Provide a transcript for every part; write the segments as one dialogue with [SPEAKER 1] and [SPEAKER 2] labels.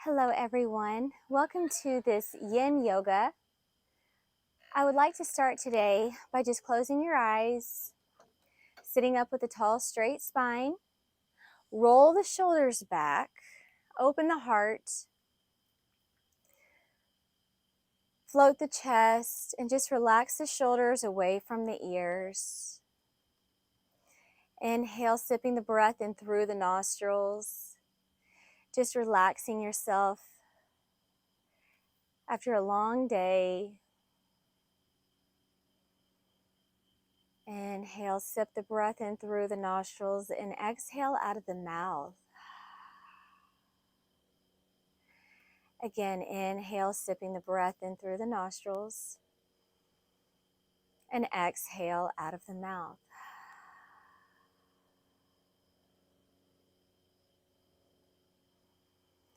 [SPEAKER 1] Hello everyone, welcome to this yin yoga. I would like to start today by just closing your eyes, sitting up with a tall straight spine, roll the shoulders back, open the heart, float the chest, and just relax the shoulders away from the ears. Inhale, sipping the breath in through the nostrils, just relaxing yourself after a long day. Inhale, sip the breath in through the nostrils and exhale out of the mouth. Again, inhale, sipping the breath in through the nostrils and exhale out of the mouth.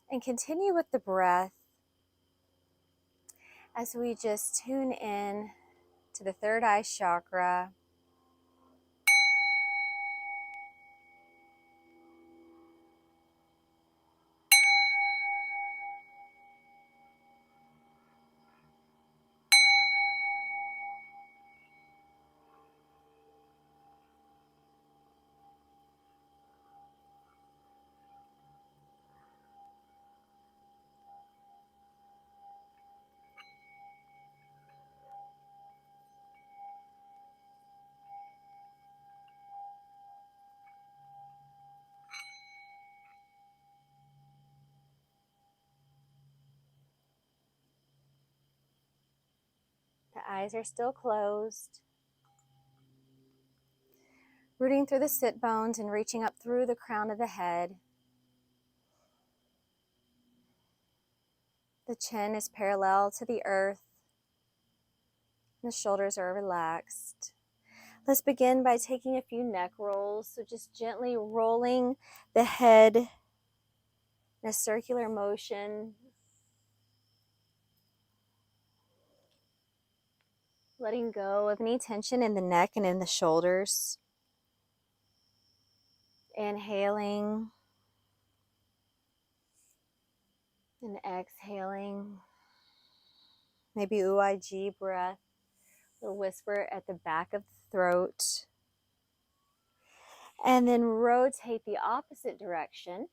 [SPEAKER 1] And continue with the breath as we just tune in to the third eye chakra. The eyes are still closed. Rooting through the sit bones and reaching up through the crown of the head. The chin is parallel to the earth. The shoulders are relaxed. Let's begin by taking a few neck rolls. So just gently rolling the head in a circular motion. Letting go of any tension in the neck and in the shoulders. Inhaling and exhaling. Maybe UIG breath, a little whisper at the back of the throat. And then rotate the opposite direction.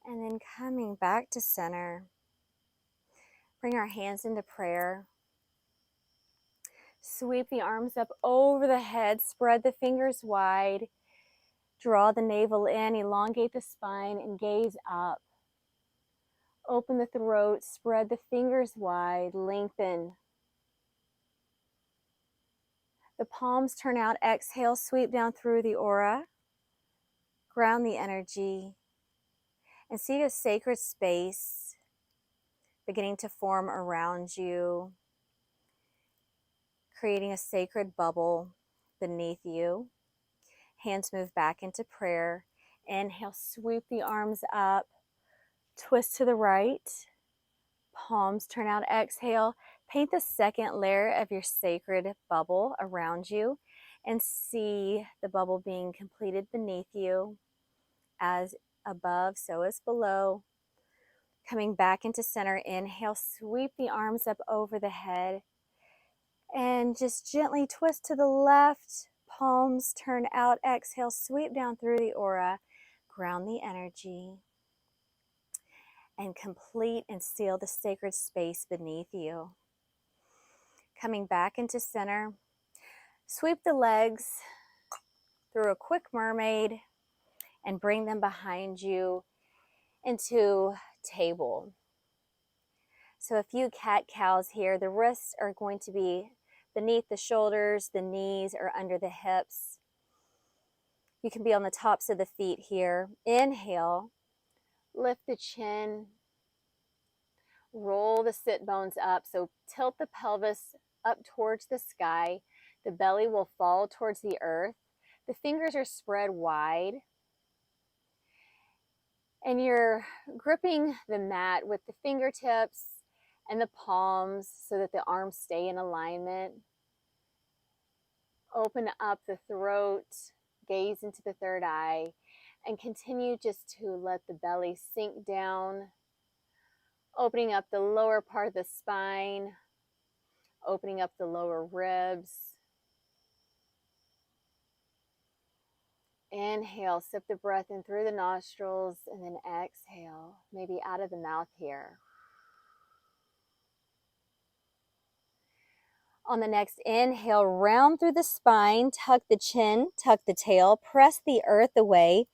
[SPEAKER 1] And then coming back to center. Bring our hands into prayer. Sweep the arms up over the head, spread the fingers wide, draw the navel in, elongate the spine, and gaze up. Open the throat, spread the fingers wide, lengthen. The palms turn out, exhale, sweep down through the aura, ground the energy, and see a sacred space beginning to form around you, creating a sacred bubble beneath you. Hands move back into prayer. Inhale, sweep the arms up, twist to the right, palms turn out, exhale. Paint the second layer of your sacred bubble around you and see the bubble being completed beneath you. As above, so is below. Coming back into center, inhale, sweep the arms up over the head and just gently twist to the left, palms turn out, exhale, sweep down through the aura, ground the energy, and complete and seal the sacred space beneath you. Coming back into center, sweep the legs through a quick mermaid and bring them behind you into table. So a few cat-cows here. The wrists are going to be beneath the shoulders, the knees are under the hips. You can be on the tops of the feet here. Inhale, lift the chin, roll the sit bones up. So tilt the pelvis up towards the sky. The belly will fall towards the earth. The fingers are spread wide. And you're gripping the mat with the fingertips and the palms so that the arms stay in alignment. Open up the throat, gaze into the third eye, and continue just to let the belly sink down, opening up the lower part of the spine, opening up the lower ribs. Inhale, sip the breath in through the nostrils, and then exhale, maybe out of the mouth here. On the next inhale, round through the spine, tuck the chin, tuck the tail, press the earth away,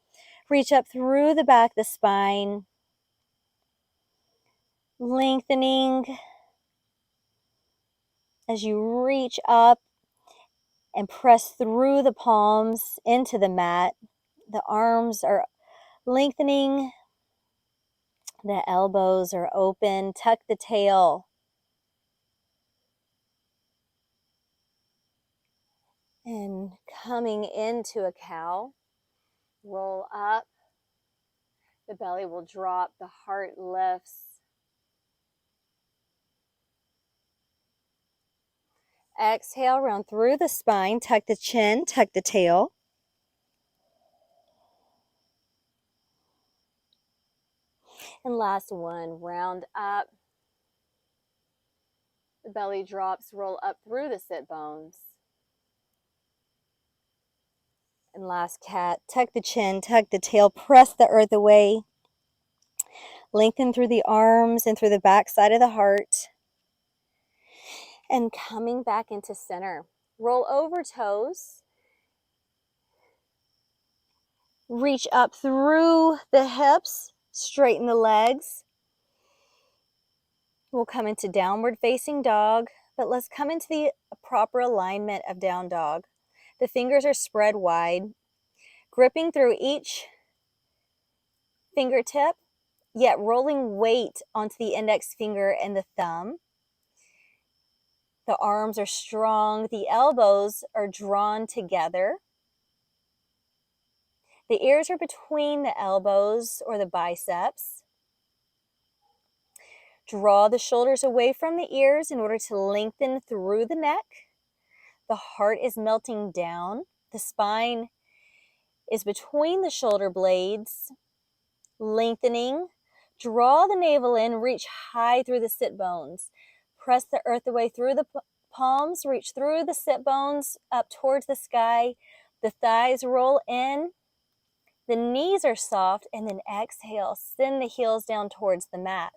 [SPEAKER 1] reach up through the back of the spine, lengthening as you reach up and press through the palms into the mat. The arms are lengthening, the elbows are open, tuck the tail. And coming into a cow, roll up, the belly will drop, the heart lifts. Exhale, round through the spine, tuck the chin, tuck the tail. And last one, round up. The belly drops, roll up through the sit bones. And last cat, tuck the chin, tuck the tail, press the earth away. Lengthen through the arms and through the back side of the heart. And coming back into center. Roll over toes. Reach up through the hips, straighten the legs. We'll come into downward facing dog, but let's come into the proper alignment of down dog. The fingers are spread wide, gripping through each fingertip, yet rolling weight onto the index finger and the thumb. The arms are strong, the elbows are drawn together. The ears are between the elbows or the biceps. Draw the shoulders away from the ears in order to lengthen through the neck. The heart is melting down. The spine is between the shoulder blades, lengthening. Draw the navel in, reach high through the sit bones. Press the earth away through the palms, reach through the sit bones up towards the sky. The thighs roll in. The knees are soft, and then exhale, send the heels down towards the mat.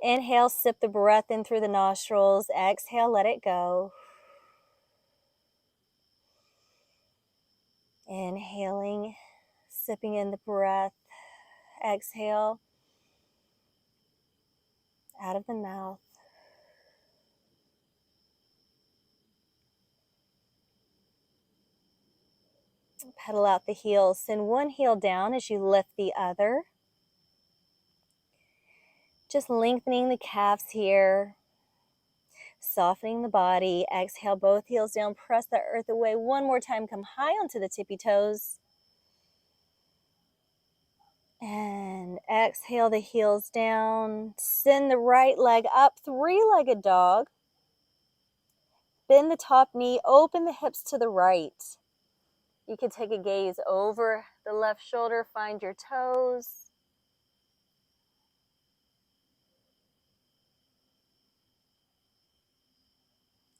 [SPEAKER 1] Inhale, sip the breath in through the nostrils. Exhale, let it go. Inhaling, sipping in the breath. Exhale, out of the mouth. Pedal out the heels. Send one heel down as you lift the other. Just lengthening the calves here. Softening the body. Exhale, both heels down. Press the earth away. One more time. Come high onto the tippy toes. And exhale the heels down. Send the right leg up. Three-legged dog. Bend the top knee. Open the hips to the right. You can take a gaze over the left shoulder. Find your toes.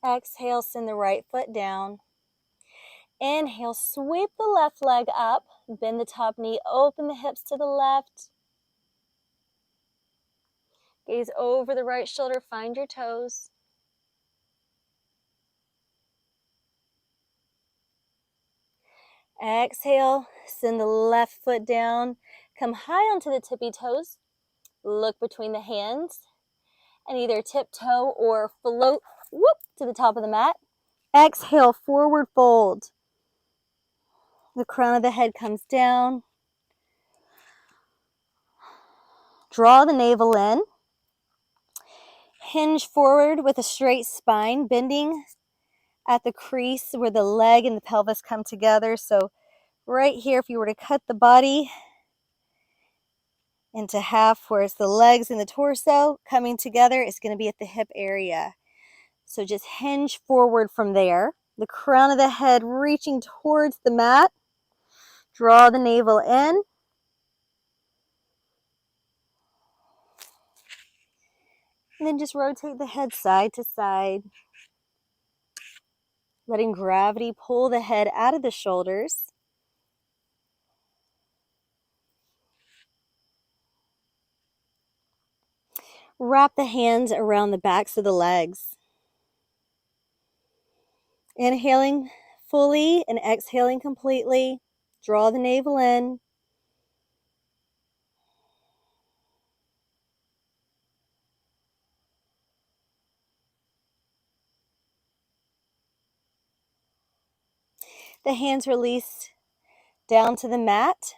[SPEAKER 1] Exhale, send the right foot down. Inhale, sweep the left leg up. Bend the top knee. Open the hips to the left. Gaze over the right shoulder. Find your toes. Exhale, send the left foot down. Come high onto the tippy toes. Look between the hands and either tiptoe or float to the top of the mat. Exhale, forward fold. The crown of the head comes down. Draw the navel in. Hinge forward with a straight spine, bending at the crease where the leg and the pelvis come together. So right here, if you were to cut the body into half, whereas the legs and the torso coming together is going to be at the hip area. So just hinge forward from there. The crown of the head reaching towards the mat. Draw the navel in. And then just rotate the head side to side. Letting gravity pull the head out of the shoulders. Wrap the hands around the backs of the legs. Inhaling fully and exhaling completely. Draw the navel in. The hands release down to the mat.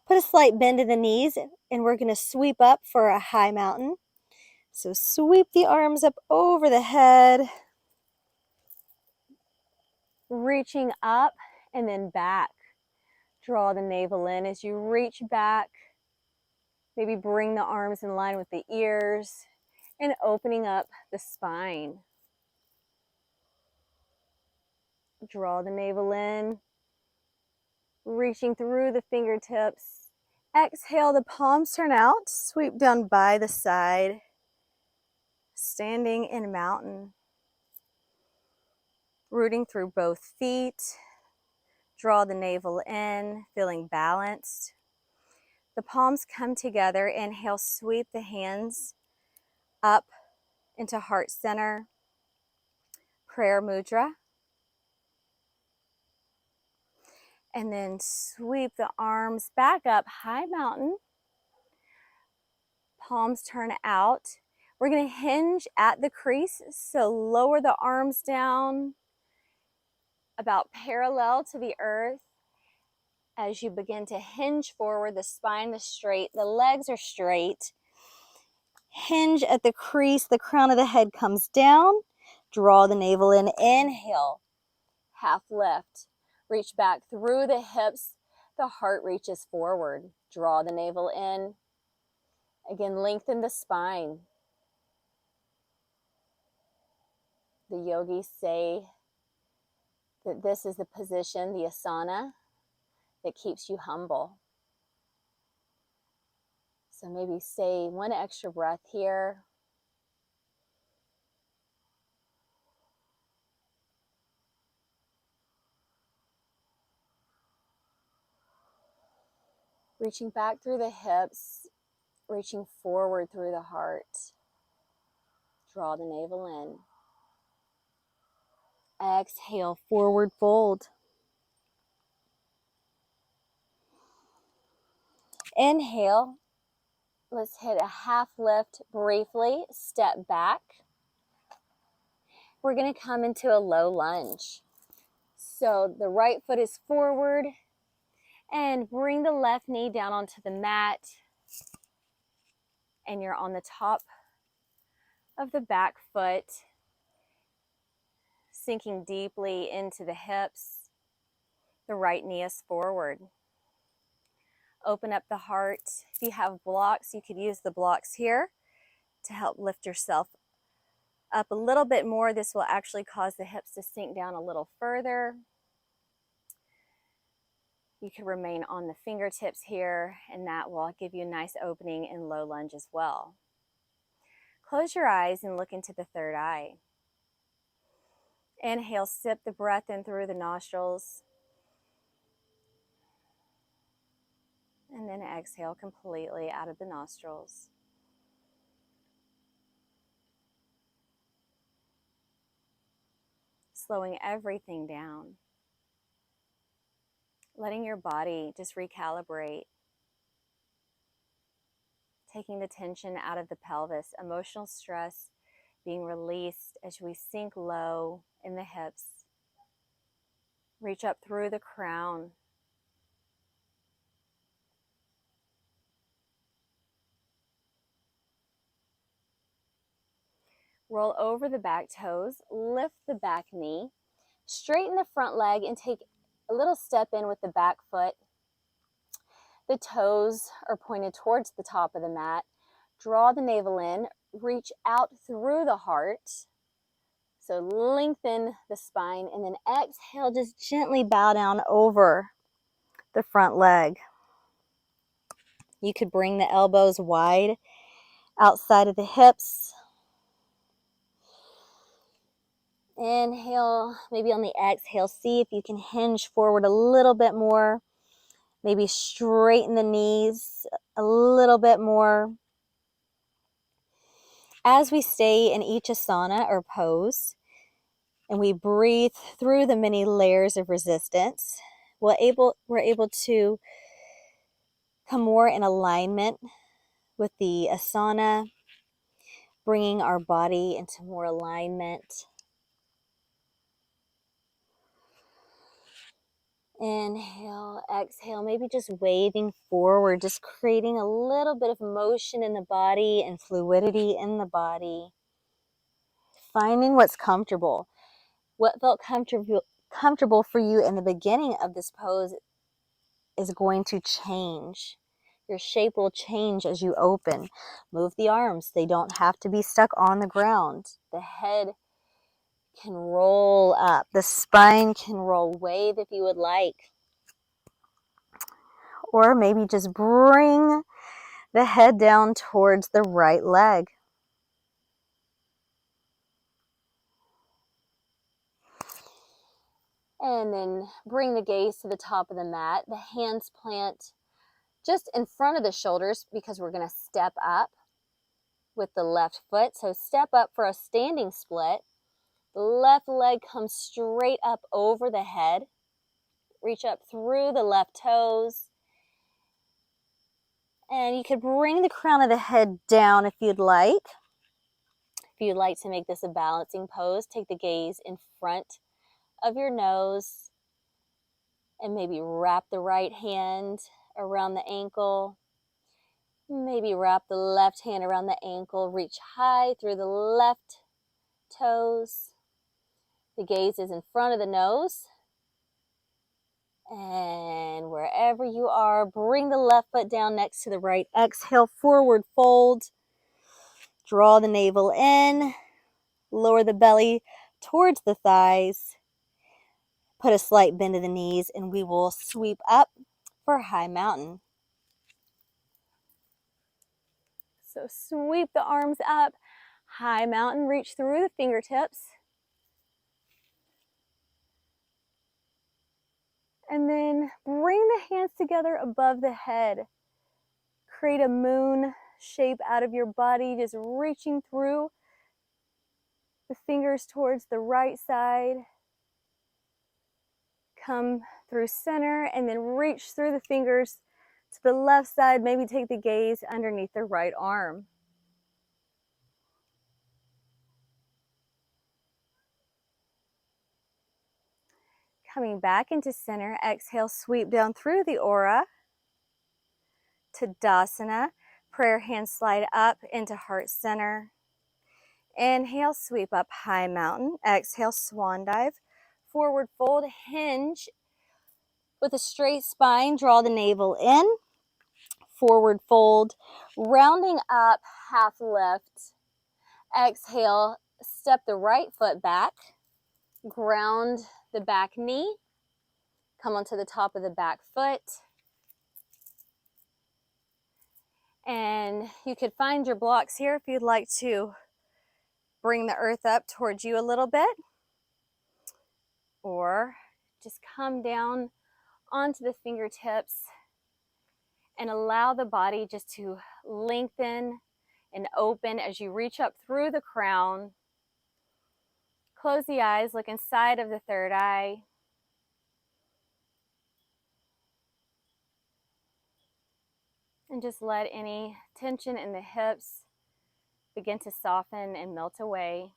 [SPEAKER 1] Put a slight bend in the knees, and we're going to sweep up for a high mountain. So sweep the arms up over the head, reaching up and then back. Draw the navel in as you reach back. Maybe bring the arms in line with the ears and opening up the spine. Draw the navel in, reaching through the fingertips. Exhale, the palms turn out, sweep down by the side, standing in mountain. Rooting through both feet. Draw the navel in, feeling balanced. The palms come together. Inhale, sweep the hands up into heart center. Prayer mudra. And then sweep the arms back up, high mountain. Palms turn out. We're going to hinge at the crease, so lower the arms down about parallel to the earth. As you begin to hinge forward, the spine is straight, the legs are straight. Hinge at the crease, the crown of the head comes down. Draw the navel in, inhale, half lift. Reach back through the hips, the heart reaches forward. Draw the navel in. Again, lengthen the spine. The yogis say that this is the position, the asana, that keeps you humble. So maybe say one extra breath here. Reaching back through the hips, reaching forward through the heart. Draw the navel in. Exhale, forward fold. Inhale. Let's hit a half lift briefly. Step back. We're going to come into a low lunge. So the right foot is forward and bring the left knee down onto the mat. And you're on the top of the back foot, sinking deeply into the hips. The right knee is forward. Open up the heart. If you have blocks, you could use the blocks here to help lift yourself up a little bit more. This will actually cause the hips to sink down a little further. You can remain on the fingertips here, and that will give you a nice opening in low lunge as well. Close your eyes and look into the third eye. Inhale, sip the breath in through the nostrils. And then exhale completely out of the nostrils. Slowing everything down. Letting your body just recalibrate. Taking the tension out of the pelvis. Emotional stress being released as we sink low in the hips. Reach up through the crown. Roll over the back toes, lift the back knee, straighten the front leg and take a little step in with the back foot. The toes are pointed towards the top of the mat. Draw the navel in, reach out through the heart. So lengthen the spine, and then exhale, just gently bow down over the front leg. You could bring the elbows wide outside of the hips. Inhale, maybe on the exhale, see if you can hinge forward a little bit more. Maybe straighten the knees a little bit more. As we stay in each asana or pose, and we breathe through the many layers of resistance, we're able to come more in alignment with the asana, bringing our body into more alignment. Inhale, exhale, maybe just waving forward, just creating a little bit of motion in the body and fluidity in the body. Finding what's comfortable. What felt comfortable for you in the beginning of this pose is going to change. Your shape will change as you open. Move the arms. They don't have to be stuck on the ground. The head can roll up. The spine can roll. Wave if you would like. Or maybe just bring the head down towards the right leg. And then bring the gaze to the top of the mat. The hands plant just in front of the shoulders because we're going to step up with the left foot. So step up for a standing split. The left leg comes straight up over the head. Reach up through the left toes. And you could bring the crown of the head down if you'd like. If you'd like to make this a balancing pose, take the gaze in front of your nose and maybe wrap the right hand around the ankle. Maybe wrap the left hand around the ankle. Reach high through the left toes. The gaze is in front of the nose. And wherever you are, bring the left foot down next to the right. Exhale, forward fold. Draw the navel in. Lower the belly towards the thighs. Put a slight bend of the knees, and we will sweep up for high mountain. So sweep the arms up. High mountain, reach through the fingertips. And then bring the hands together above the head. Create a moon shape out of your body, just reaching through the fingers towards the right side. Come through center and then reach through the fingers to the left side. Maybe take the gaze underneath the right arm. Coming back into center, exhale, sweep down through the aura. Tadasana, prayer hands slide up into heart center. Inhale, sweep up, high mountain. Exhale, swan dive. Forward fold, hinge with a straight spine. Draw the navel in. Forward fold, rounding up, half lift. Exhale, step the right foot back. Ground the back knee. Come onto the top of the back foot. And you could find your blocks here if you'd like to bring the earth up towards you a little bit. Or just come down onto the fingertips and allow the body just to lengthen and open as you reach up through the crown. Close the eyes, look inside of the third eye. And just let any tension in the hips begin to soften and melt away.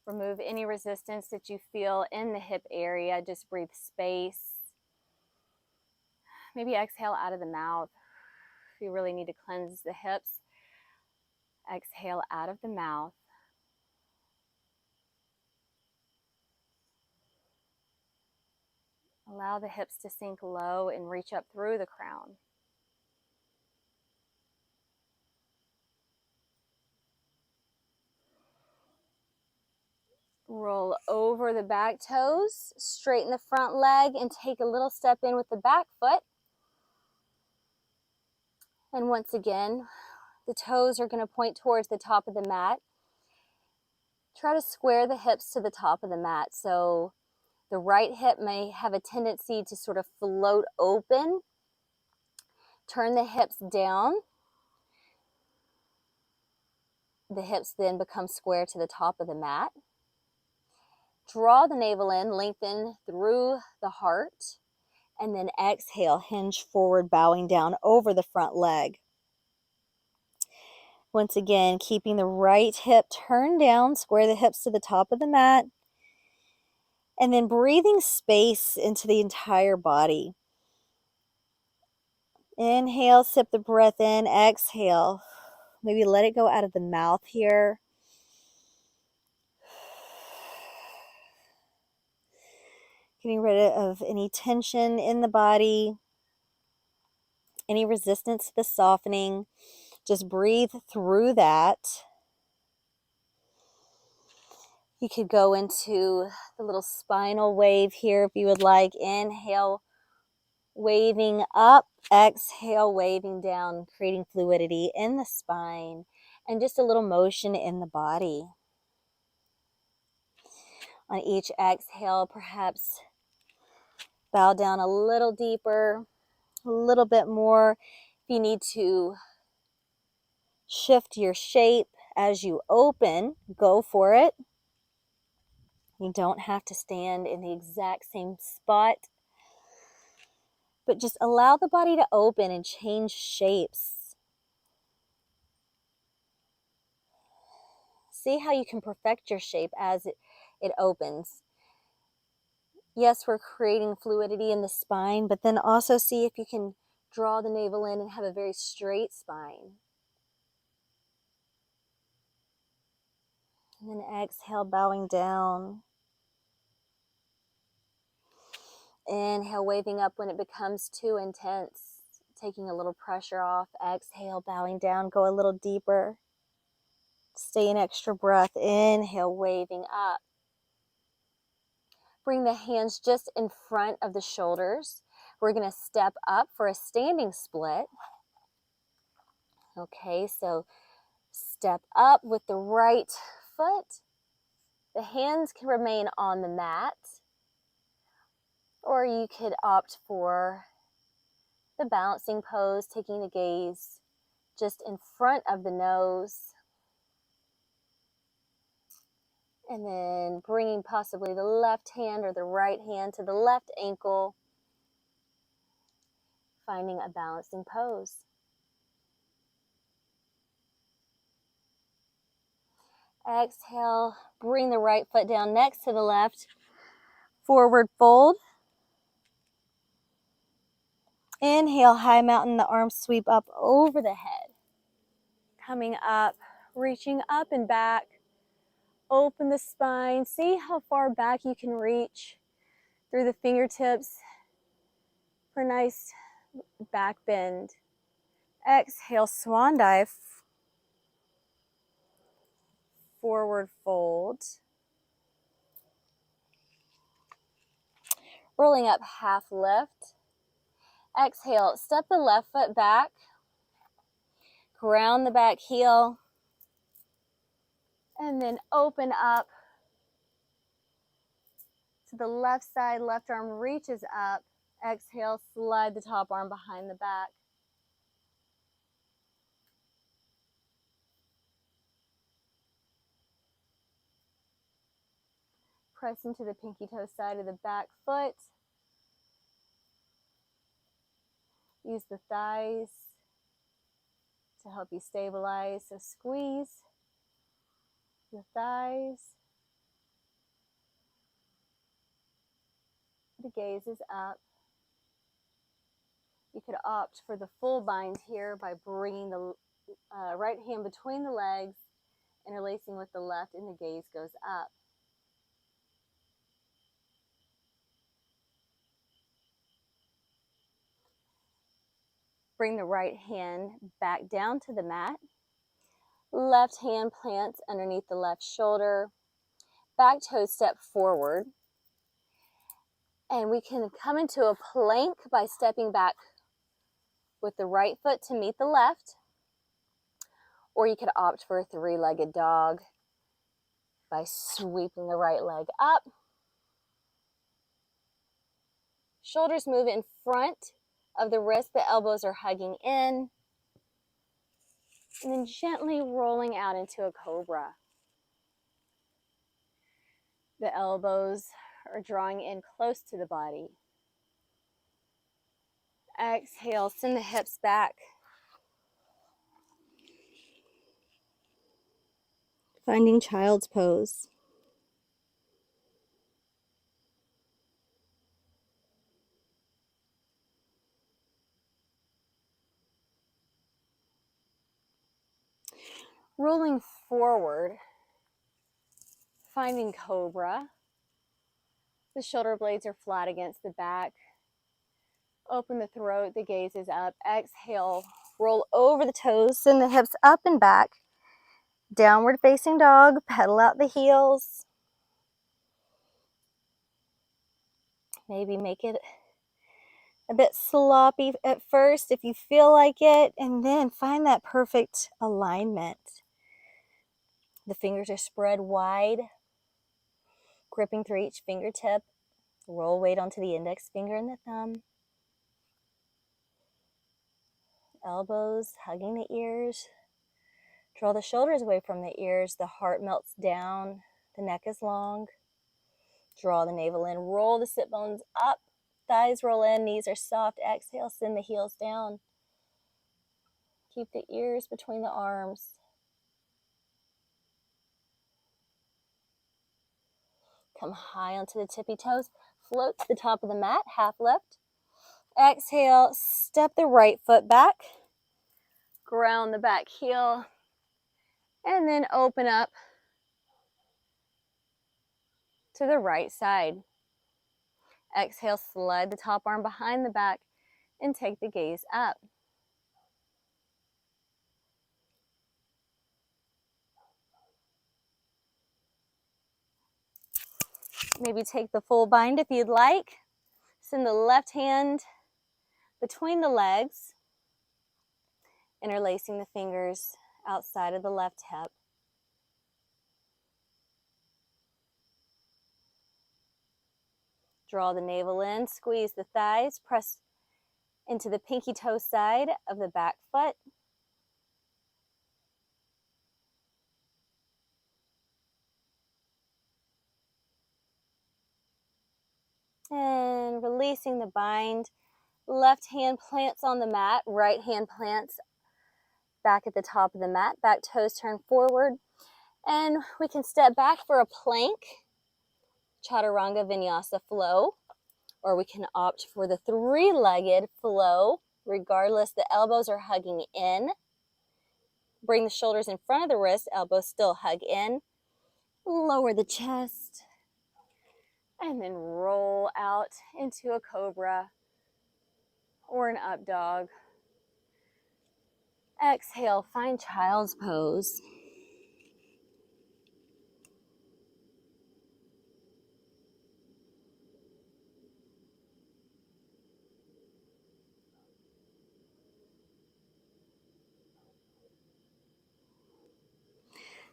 [SPEAKER 1] Remove any resistance that you feel in the hip area. Just breathe space. Maybe exhale out of the mouth. If you really need to cleanse the hips, exhale out of the mouth. Allow the hips to sink low and reach up through the crown. Roll over the back toes, straighten the front leg, and take a little step in with the back foot. And once again, the toes are going to point towards the top of the mat. Try to square the hips to the top of the mat. So the right hip may have a tendency to sort of float open. Turn the hips down. The hips then become square to the top of the mat. Draw the navel in, lengthen through the heart, and then exhale, hinge forward, bowing down over the front leg. Once again, keeping the right hip turned down, square the hips to the top of the mat, and then breathing space into the entire body. Inhale, sip the breath in, exhale. Maybe let it go out of the mouth here. Getting rid of any tension in the body, any resistance to the softening. Just breathe through that. You could go into the little spinal wave here if you would like. Inhale, waving up. Exhale, waving down, creating fluidity in the spine and just a little motion in the body. On each exhale, perhaps bow down a little deeper, a little bit more. If you need to shift your shape as you open, go for it. You don't have to stand in the exact same spot, but just allow the body to open and change shapes. See how you can perfect your shape as it opens. Yes, we're creating fluidity in the spine, but then also see if you can draw the navel in and have a very straight spine. And then exhale, bowing down. Inhale, waving up when it becomes too intense, taking a little pressure off. Exhale, bowing down, go a little deeper. Stay an extra breath. Inhale, waving up. Bring the hands just in front of the shoulders. We're going to step up for a standing split. Okay, so step up with the right foot. The hands can remain on the mat, or you could opt for the balancing pose, taking the gaze just in front of the nose. And then bringing possibly the left hand or the right hand to the left ankle, finding a balancing pose. Exhale, bring the right foot down next to the left, forward fold. Inhale, high mountain, the arms sweep up over the head. Coming up, reaching up and back. Open the spine. See how far back you can reach through the fingertips for a nice back bend. Exhale, swan dive. Forward fold. Rolling up, half lift. Exhale, step the left foot back. Ground the back heel. And then open up to the left side. Left arm reaches up. Exhale, slide the top arm behind the back. Press into the pinky toe side of the back foot. Use the thighs to help you stabilize. So squeeze the thighs. The gaze is up. You could opt for the full bind here by bringing the right hand between the legs, interlacing with the left, and the gaze goes up. Bring the right hand back down to the mat. Left hand plants underneath the left shoulder. Back toes step forward. And we can come into a plank by stepping back with the right foot to meet the left. Or you could opt for a three-legged dog by sweeping the right leg up. Shoulders move in front of the wrist, the elbows are hugging in. And then gently rolling out into a cobra. The elbows are drawing in close to the body. Exhale, send the hips back. Finding child's pose. Rolling forward, finding cobra. The shoulder blades are flat against the back. Open the throat, the gaze is up. Exhale, roll over the toes, send the hips up and back. Downward facing dog, pedal out the heels. Maybe make it a bit sloppy at first if you feel like it, and then find that perfect alignment. The fingers are spread wide, gripping through each fingertip. Roll weight onto the index finger and the thumb. Elbows hugging the ears. Draw the shoulders away from the ears. The heart melts down. The neck is long. Draw the navel in. Roll the sit bones up. Thighs roll in. Knees are soft. Exhale, send the heels down. Keep the ears between the arms. Come high onto the tippy toes. Float to the top of the mat. Half lift. Exhale, step the right foot back. Ground the back heel. And then open up to the right side. Exhale, slide the top arm behind the back and take the gaze up. Maybe take the full bind if you'd like. Send the left hand between the legs, interlacing the fingers outside of the left hip. Draw the navel in, squeeze the thighs, press into the pinky toe side of the back foot. And releasing the bind. Left hand plants on the mat, right hand plants back at the top of the mat. Back toes turn forward. And we can step back for a plank, Chaturanga Vinyasa flow, or we can opt for the three-legged flow. Regardless, the elbows are hugging in. Bring the shoulders in front of the wrist, elbows still hug in. Lower the chest. And then roll out into a cobra or an up dog. Exhale, find child's pose.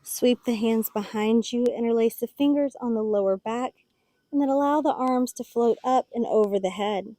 [SPEAKER 1] Sweep the hands behind you, interlace the fingers on the lower back, and then allow the arms to float up and over the head.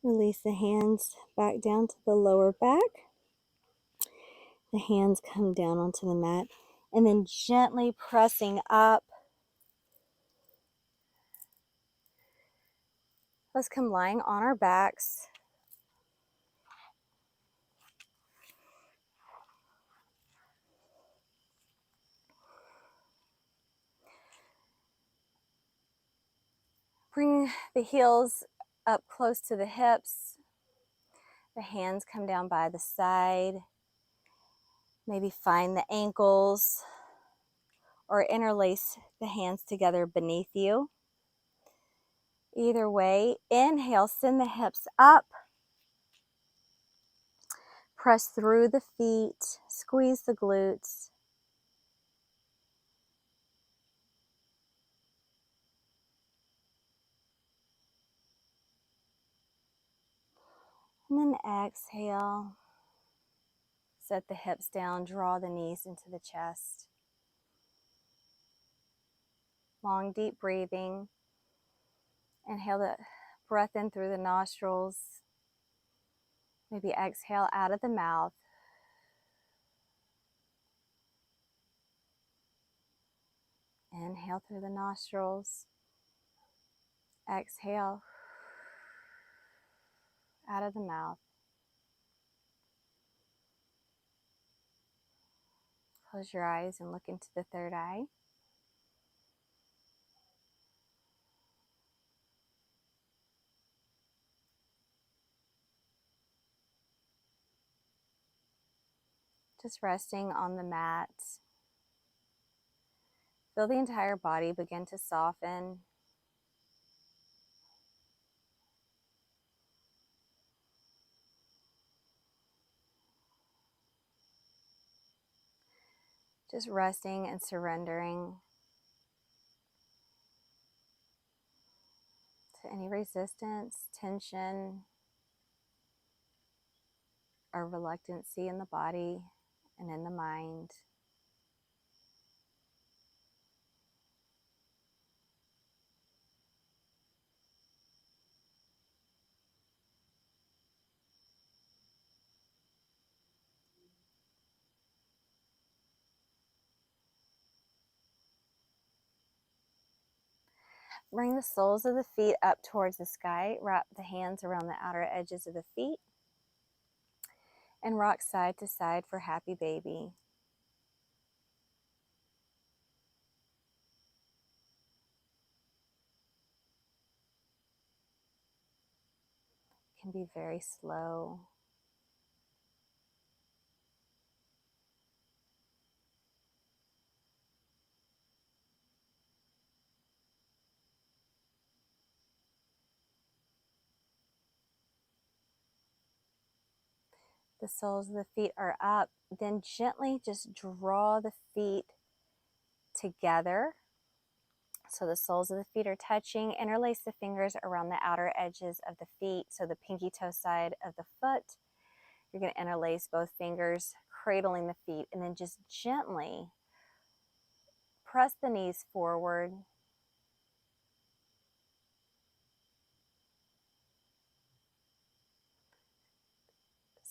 [SPEAKER 1] Release the hands back down to the lower back. The hands come down onto the mat, and then gently pressing up. Let's come lying on our backs. Bring the heels up close to the hips. The hands come down by the side. Maybe find the ankles or interlace the hands together beneath you. Either way, inhale, send the hips up. Press through the feet, squeeze the glutes. And then exhale. Set the hips down, draw the knees into the chest. Long, deep breathing. Inhale the breath in through the nostrils. Maybe exhale out of the mouth. Inhale through the nostrils. Exhale out of the mouth. Close your eyes and look into the third eye. Just resting on the mat. Feel the entire body begin to soften. Just resting and surrendering to any resistance, tension, or reluctancy in the body and in the mind. Bring the soles of the feet up towards the sky. Wrap the hands around the outer edges of the feet. And rock side to side for happy baby. It can be very slow. The soles of the feet are up. Then gently just draw the feet together. So the soles of the feet are touching. Interlace the fingers around the outer edges of the feet. So the pinky toe side of the foot. You're going to interlace both fingers, cradling the feet, and then just gently press the knees forward.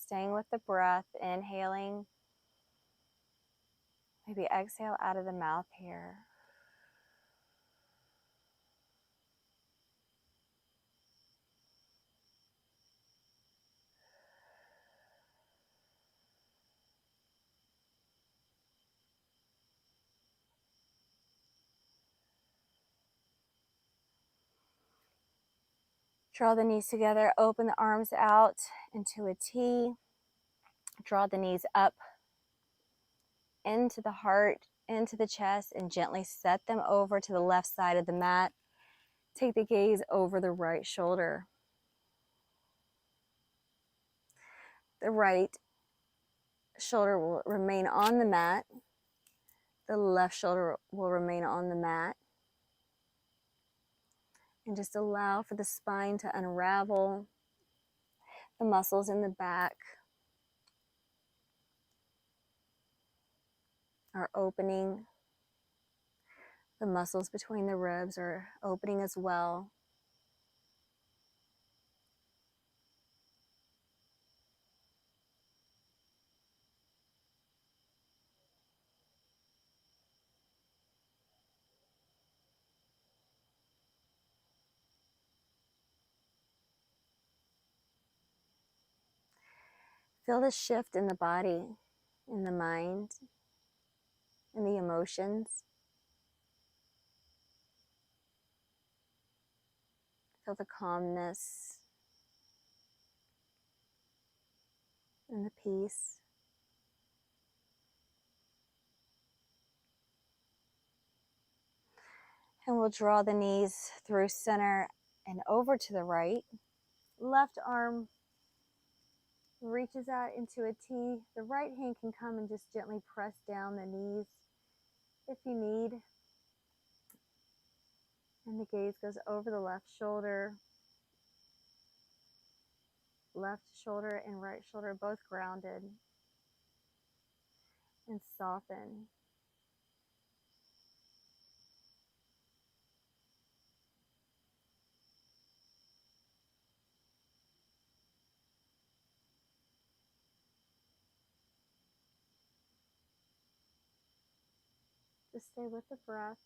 [SPEAKER 1] Staying with the breath, inhaling. Maybe exhale out of the mouth here. Draw the knees together, open the arms out into a T. Draw the knees up into the heart, into the chest, and gently set them over to the left side of the mat. Take the gaze over the right shoulder. The right shoulder will remain on the mat. The left shoulder will remain on the mat. And just allow for the spine to unravel. The muscles in the back are opening. The muscles between the ribs are opening as well. Feel the shift in the body, in the mind, in the emotions. Feel the calmness and the peace. And we'll draw the knees through center and over to the right. Left arm reaches out into a T. The right hand can come and just gently press down the knees if you need. And the gaze goes over the left shoulder. Left shoulder and right shoulder both grounded. And soften. Just stay with the breath.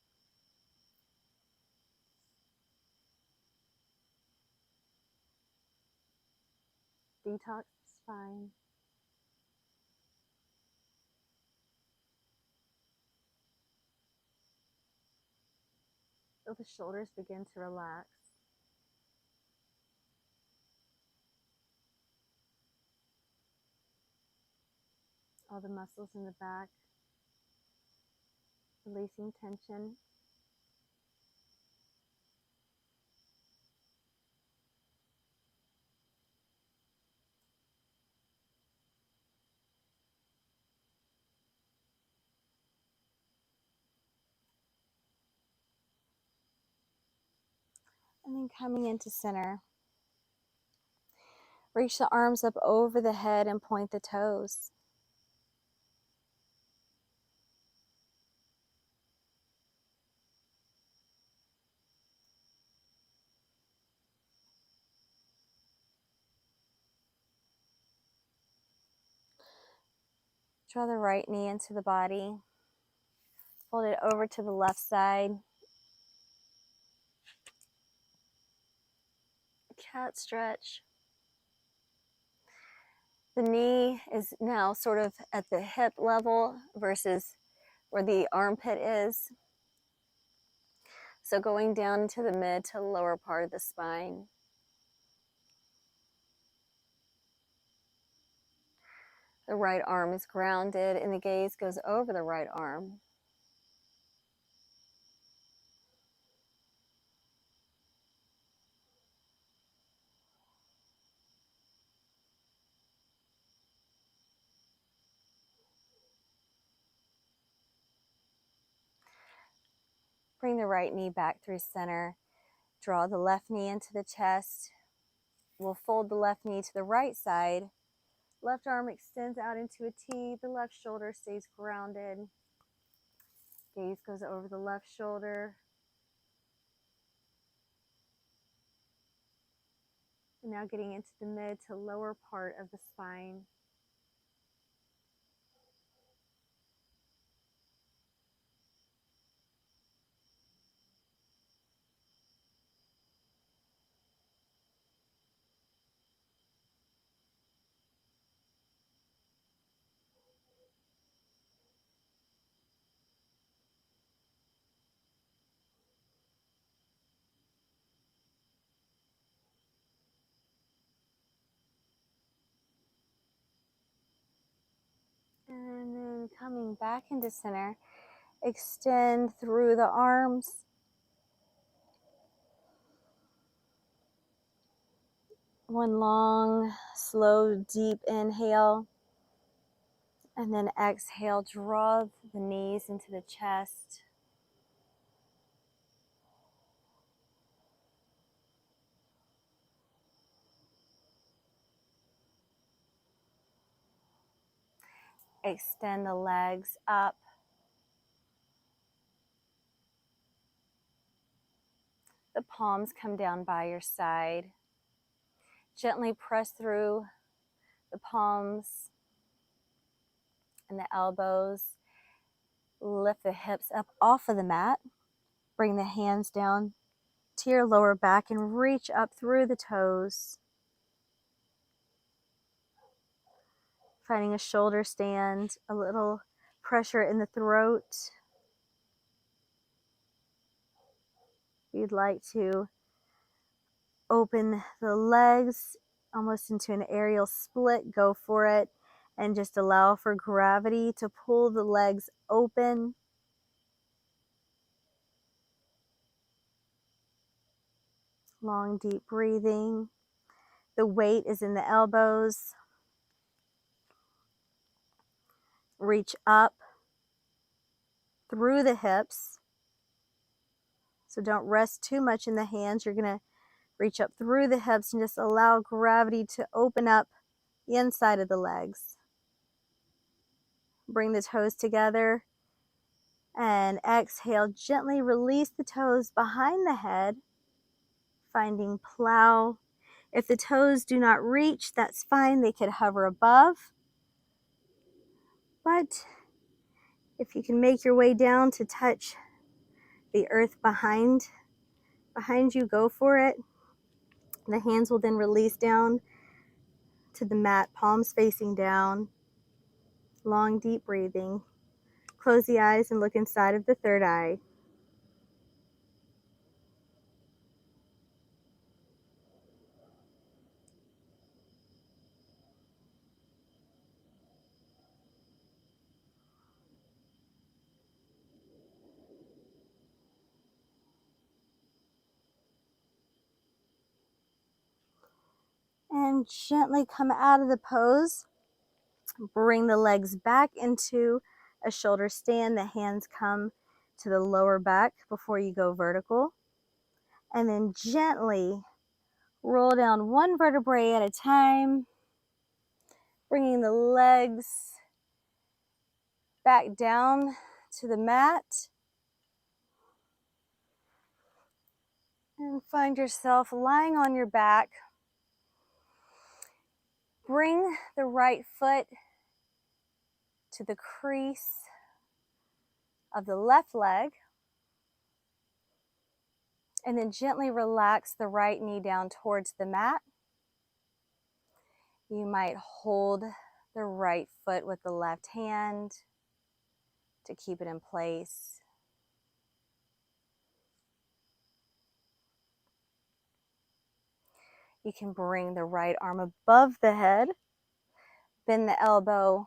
[SPEAKER 1] Detox the spine. Feel the shoulders begin to relax. All the muscles in the back, releasing tension. And then coming into center. Reach the arms up over the head and point the toes. Draw the right knee into the body. Fold it over to the left side. Cat stretch. The knee is now sort of at the hip level versus where the armpit is. So going down to the mid to lower part of the spine. The right arm is grounded and the gaze goes over the right arm. Bring the right knee back through center. Draw the left knee into the chest. We'll fold the left knee to the right side. Left arm extends out into a T. The left shoulder stays grounded. Gaze goes over the left shoulder. And now getting into the mid to lower part of the spine. And then coming back into center, extend through the arms. One long, slow, deep inhale. And then exhale, draw the knees into the chest. Extend the legs up. The palms come down by your side. Gently press through the palms and the elbows. Lift the hips up off of the mat. Bring the hands down to your lower back and reach up through the toes. Finding a shoulder stand, a little pressure in the throat. If you'd like to open the legs almost into an aerial split. Go for it. And just allow for gravity to pull the legs open. Long, deep breathing. The weight is in the elbows. Reach up through the hips. So don't rest too much in the hands. You're going to reach up through the hips and just allow gravity to open up the inside of the legs. Bring the toes together and exhale. Gently release the toes behind the head, finding plow. If the toes do not reach, that's fine. They could hover above. But if you can make your way down to touch the earth behind you, go for it. The hands will then release down to the mat, palms facing down. Long, deep breathing. Close the eyes and look inside of the third eye. And gently come out of the pose. Bring the legs back into a shoulder stand. The hands come to the lower back before you go vertical. And then gently roll down one vertebrae at a time, bringing the legs back down to the mat. And find yourself lying on your back. Bring the right foot to the crease of the left leg. And then gently relax the right knee down towards the mat. You might hold the right foot with the left hand to keep it in place. You can bring the right arm above the head, bend the elbow,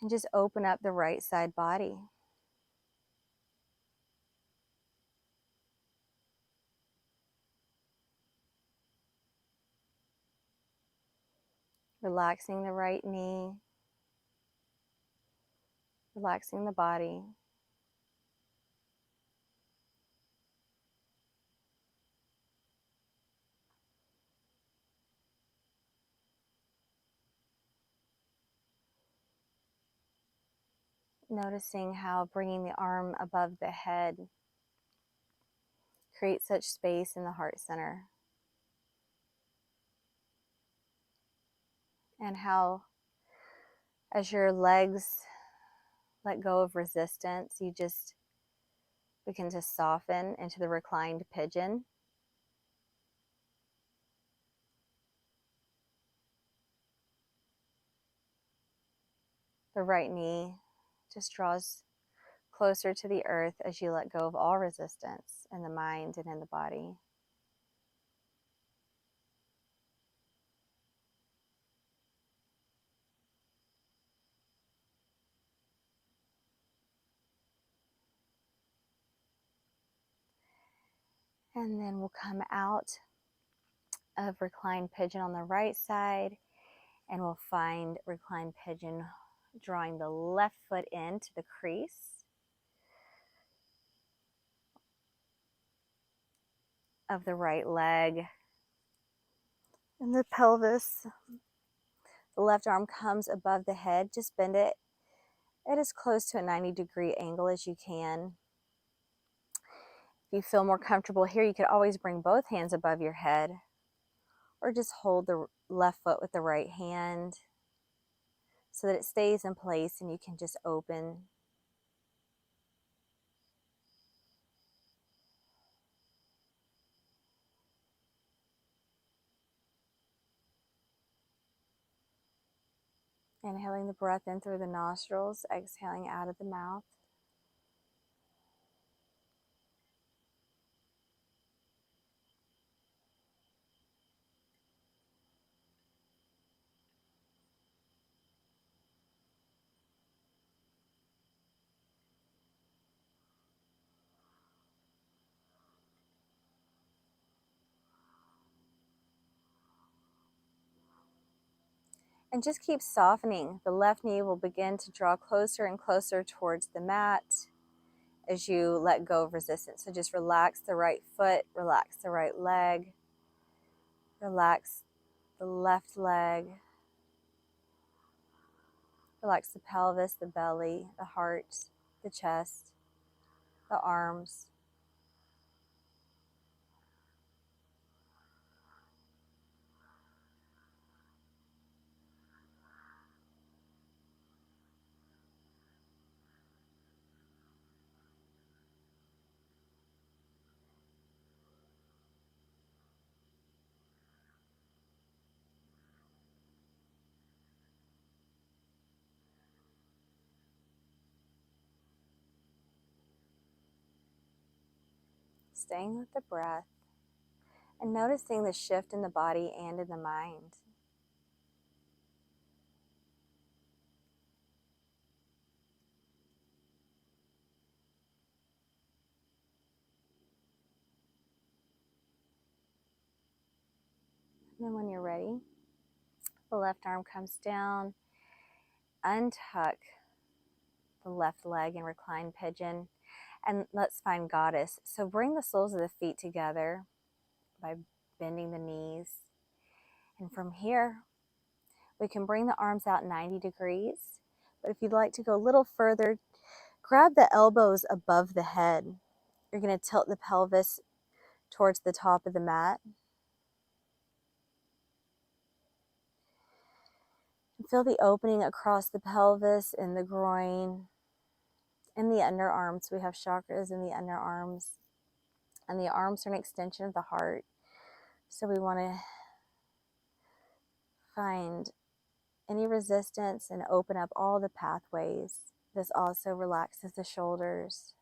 [SPEAKER 1] and just open up the right side body. Relaxing the right knee, relaxing the body. Noticing how bringing the arm above the head creates such space in the heart center. And how, as your legs let go of resistance, you just begin to soften into the reclined pigeon. The right knee just draws closer to the earth as you let go of all resistance in the mind and in the body. And then we'll come out of reclined pigeon on the right side, and we'll find reclined pigeon drawing the left foot into the crease of the right leg and the pelvis. The left arm comes above the head. Just bend it at as close to a 90-degree angle as you can. If you feel more comfortable here, you could always bring both hands above your head, or just hold the left foot with the right hand so that it stays in place and you can just open. Inhaling the breath in through the nostrils, exhaling out of the mouth. And just keep softening. The left knee will begin to draw closer and closer towards the mat as you let go of resistance. So just relax the right foot, relax the right leg, relax the left leg, relax the pelvis, the belly, the heart, the chest, the arms. Staying with the breath and noticing the shift in the body and in the mind. And then when you're ready, the left arm comes down, untuck the left leg and recline pigeon, and let's find goddess. So bring the soles of the feet together by bending the knees. And from here, we can bring the arms out 90 degrees. But if you'd like to go a little further, grab the elbows above the head. You're going to tilt the pelvis towards the top of the mat. Feel the opening across the pelvis and the groin and the underarms. We have chakras in the underarms, and the arms are an extension of the heart. So we want to find any resistance and open up all the pathways. This also relaxes the shoulders.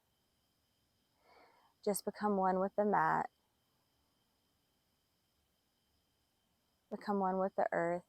[SPEAKER 1] Just become one with the mat. Become one with the earth.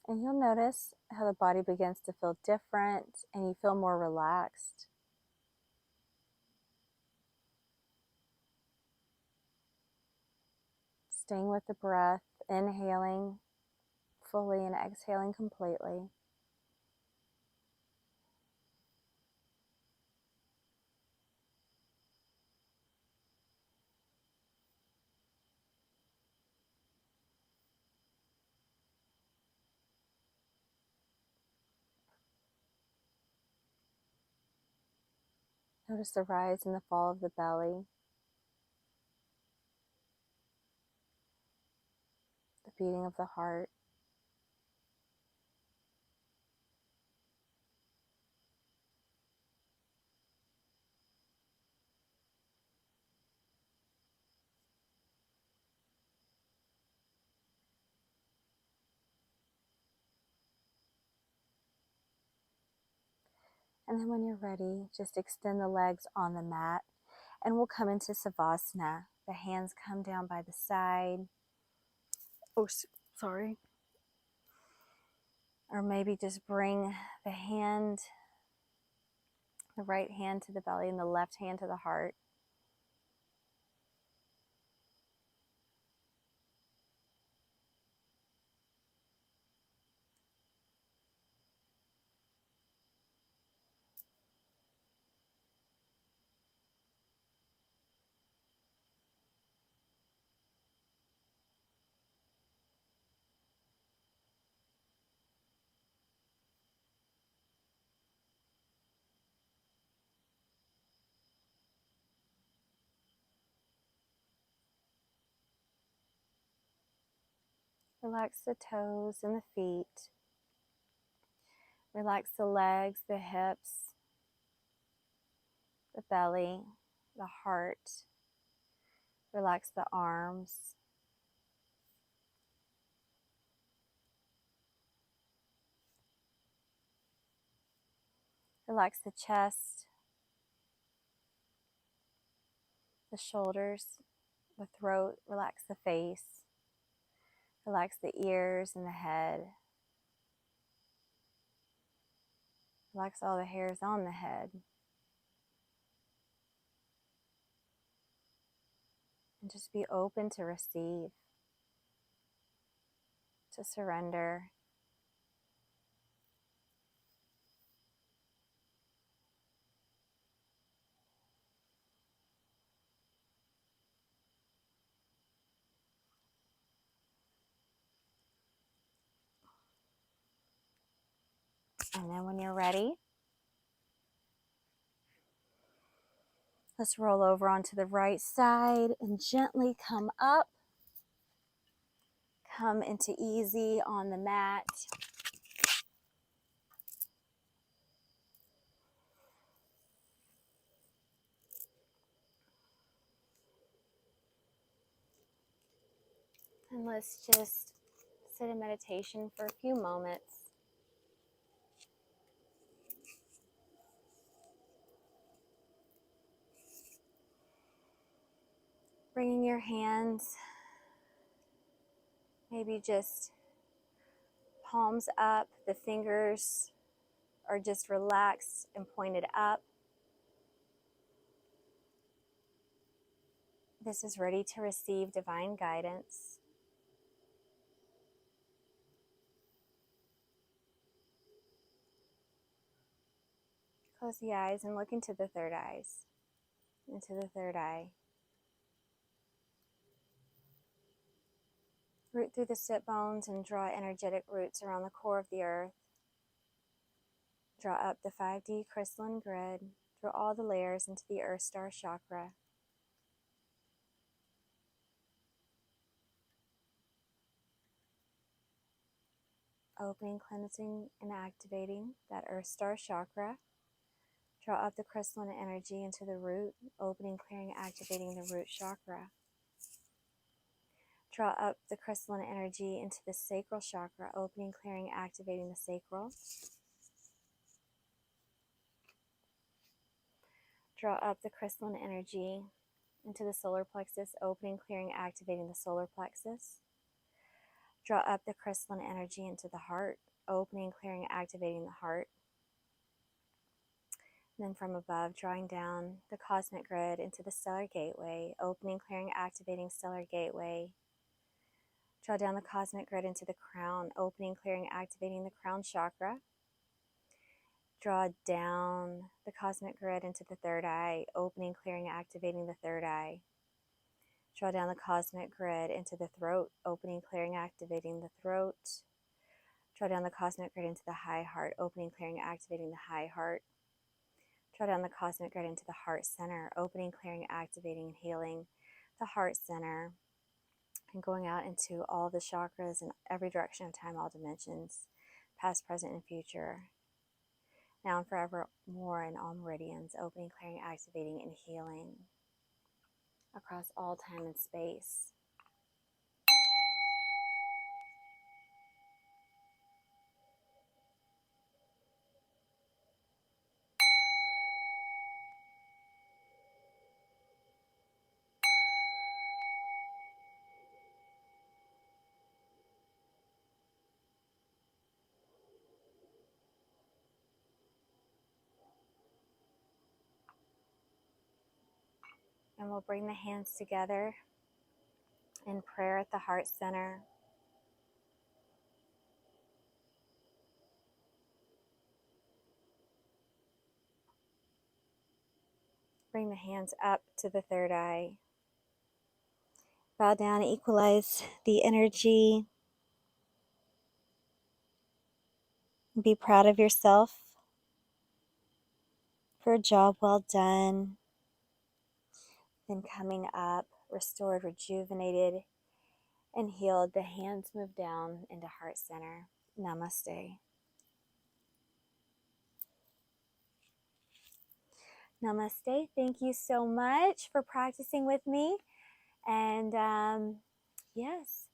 [SPEAKER 1] And you'll notice how the body begins to feel different and you feel more relaxed. Staying with the breath, inhaling fully and exhaling completely. Notice the rise and the fall of the belly, the beating of the heart. And then when you're ready, just extend the legs on the mat and we'll come into Savasana. The hands come down by the side. Oh, sorry. Or maybe just bring the right hand to the belly and the left hand to the heart. Relax the toes and the feet. Relax the legs, the hips, the belly, the heart. Relax the arms. Relax the chest, the shoulders, the throat. Relax the face. Relax the ears and the head. Relax all the hairs on the head. And just be open to receive, to surrender. And then when you're ready, let's roll over onto the right side and gently come up. Come into easy on the mat. And let's just sit in meditation for a few moments. Bringing your hands, maybe just palms up, the fingers are just relaxed and pointed up. This is ready to receive divine guidance. Close the eyes and look into the third eyes, into the third eye. Root through the sit bones and draw energetic roots around the core of the earth. Draw up the 5D crystalline grid. Draw all the layers into the Earth Star chakra. Opening, cleansing, and activating that Earth Star chakra. Draw up the crystalline energy into the root, opening, clearing, activating the root chakra. Draw up the crystalline energy into the sacral chakra, opening, clearing, activating the sacral. Draw up the crystalline energy into the solar plexus, opening, clearing, activating the solar plexus. Draw up the crystalline energy into the heart, opening, clearing, activating the heart. And then from above, drawing down the cosmic grid into the stellar gateway, opening, clearing, activating stellar gateway. Draw down the cosmic grid into the crown, opening, clearing, activating the crown chakra. Draw down the cosmic grid into the third eye, opening, clearing, activating the third eye. Draw down the cosmic grid into the throat, opening, clearing, activating the throat. Draw down the cosmic grid into the high heart, opening, clearing, activating the high heart. Draw down the cosmic grid into the heart center, opening, clearing, activating, and healing the heart center. And going out into all the chakras in every direction of time, all dimensions, past, present, and future. Now and forevermore in all meridians, opening, clearing, activating, and healing across all time and space. And we'll bring the hands together in prayer at the heart center. Bring the hands up to the third eye. Bow down, equalize the energy. Be proud of yourself for a job well done. Then coming up, restored, rejuvenated, and healed, the hands move down into heart center. Namaste. Namaste. Thank you so much for practicing with me. And yes,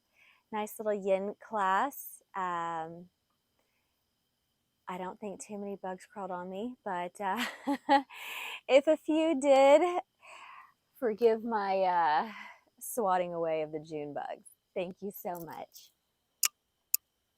[SPEAKER 1] nice little yin class. I don't think too many bugs crawled on me, but if a few did, forgive my swatting away of the June bugs. Thank you so much.